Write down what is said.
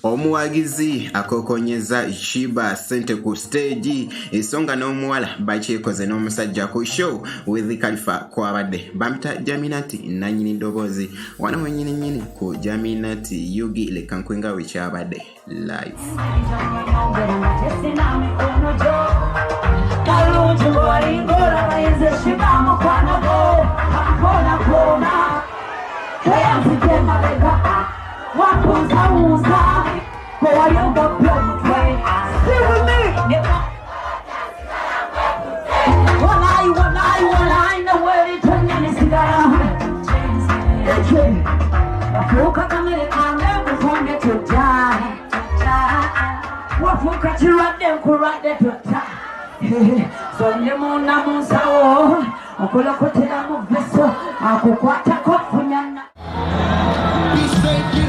Omuwagizi akokonyeza Shiba Sente ku stage esonga n'omuwala bakyekoze n'omusajja ku show with Khalifa kwabadde bamta Jaminati nanyini ndobozi wana mwenyini ku Jaminati Yugi leka nkwenga wekyabadde live He's